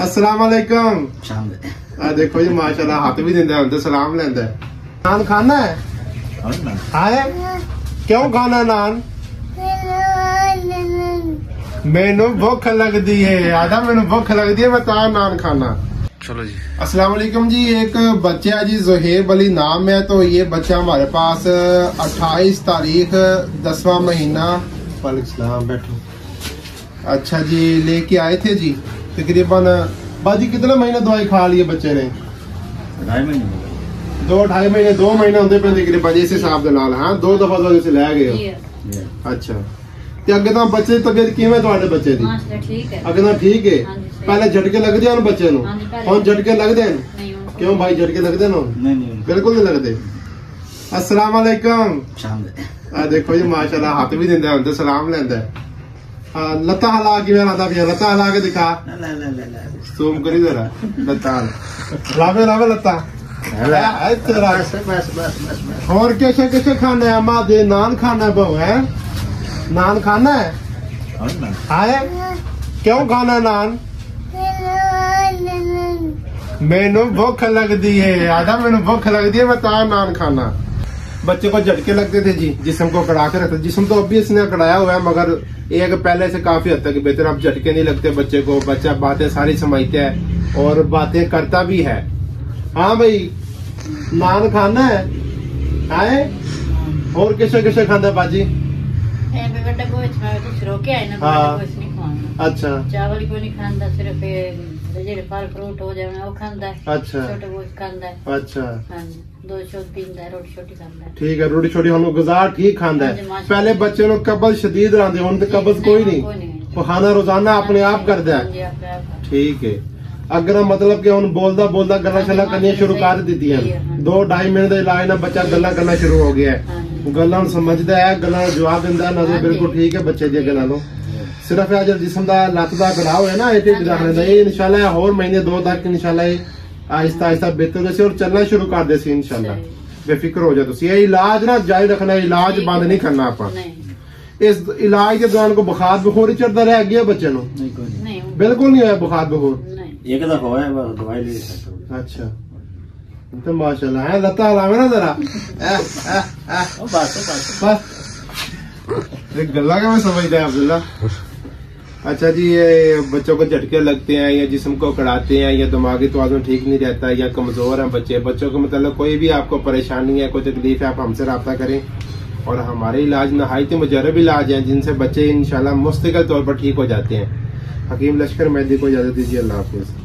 अस्सलाम वालेकुम। देखो जी माशाल्लाह हाथ भी देंदा है, सलाम लेंदा है। नान खाना है? हाय क्यों खाना नान? मैनू भुख लगती है, आधा मैनू भुख लगती है, मैं तां नान खाना। चलो जी। अस्सलाम वालेकुम जी। एक बच्चा जी ज़ुहैब अली नाम है, तो ये बच्चा हमारे पास 28 तारीख 10वां महीना। वालेकुम बैठो। अच्छा जी लेके आए थे जी। तकरीबन बाजी कितना महीना दवाई खा ली है बच्चे ने? 2.5 महीने। 2-2.5 महीने 2 महीने होंगे पे तकरीबन इस हिसाब के नाल। हाँ 2 दफा तो लै गए हो। अच्छा ते अगे तो बच्चे की तबीयत किवें तुहाडे बच्चे दी? ठीक है। अगे तो ठीक है। पहले झटके लगदे हैं बच्चे नूं, हुण झटके लगदे हैं? क्यों भाई झटके लगदे हैं? नहीं बिल्कुल नहीं लगदे। अस्सलाम वालेकुम। देखो जी माशाल्लाह हाथ भी देंदा है, सलाम लेंदा है। लत्ता हला के लादा पिया, लत्ता हला के दिखा। सूम करी जरा लत्ता लावे लावे लत्ता। और कैसे कैसे खाना है? अम्मा दे नान खाना है, बहु है नान खाना है? हाय क्यों खाना नान? मैनू भुख लगती है, आधा मैनू भुख लगती है, मैं तां नान खाना। बच्चे को झटके लगते थे जी, जिस्म को कड़ा के रखते। जिस्म तो अभी इसने कड़ाया हुआ है, मगर एक पहले से काफी हद तक बेहतर। अब झटके नहीं लगते बच्चे को, बच्चा बातें सारी समझता है और बातें करता भी है। हाँ भाई नान खाना है? हाय और कैसे कैसे खाना है बाजी? अच्छा चावल को नहीं खाता, सिर्फ फल फ्रूट हो जाए वो खाता है। अच्छा छोटे बहुत खाता है। अच्छा दो छोट पींदा है, रोटी छोटी खाता है। ठीक है, रोटी छोटी हम गुजार ठीक खांदा है। पहले बच्चे लोग कब्ज शदीद रहते, हुण तो कब्ज कोई नहीं, खाना रोजाना अपने आप करदा है। ठीक है। अगर मतलब कि हम बोलदा बोलदा गल्ला शल्ला करनी शुरू कर दी है। 2-2.5 महीने का इलाज ना बच्चा गल्ला करना शुरू हो गया है, गल्ला समझदा है, गल्ला जवाब दिंदा है। नजर बिल्कुल ठीक है बच्चे दी गल्ला लो। सिर्फ जो जिस्म का लत्त का कड़ाव है ना, ये इंशाल्लाह होर महीने 2 तक इंशाल्लाह आहिस्ता आहिस्ता बेहतर जैसे और चलना शुरू कर दे इंशाल्लाह। बेफिक्र हो जाए। ये इलाज ना जारी रखना, इलाज बंद नहीं करना। आप इस इलाज के दौरान को बुखार बुखार ही चढ़ता रह गया बच्चे नो? बिल्कुल नहीं होया बुखार बुखार? एक दफा होया, दवाई ले। अच्छा तो माशाल्लाह है। लता हलावे ना जरा। बस गल्ला का मैं समझता है अब्दुल्ला। अच्छा जी ये बच्चों को झटके लगते हैं या जिस्म को कड़ाते हैं या दिमागी तवाज़ुन ठीक नहीं रहता या कमजोर हैं बच्चे, बच्चों को मतलब कोई भी आपको परेशानी है, कोई तकलीफ है, आप हमसे रब्ता करें। और हमारे इलाज नहायत मुजरब इलाज हैं, जिनसे बच्चे इंशाल्लाह मुस्तकिल तौर पर ठीक हो जाते हैं। हकीम लश्कर मेहदी को इजाजत दीजिए। अल्लाह हाफिज।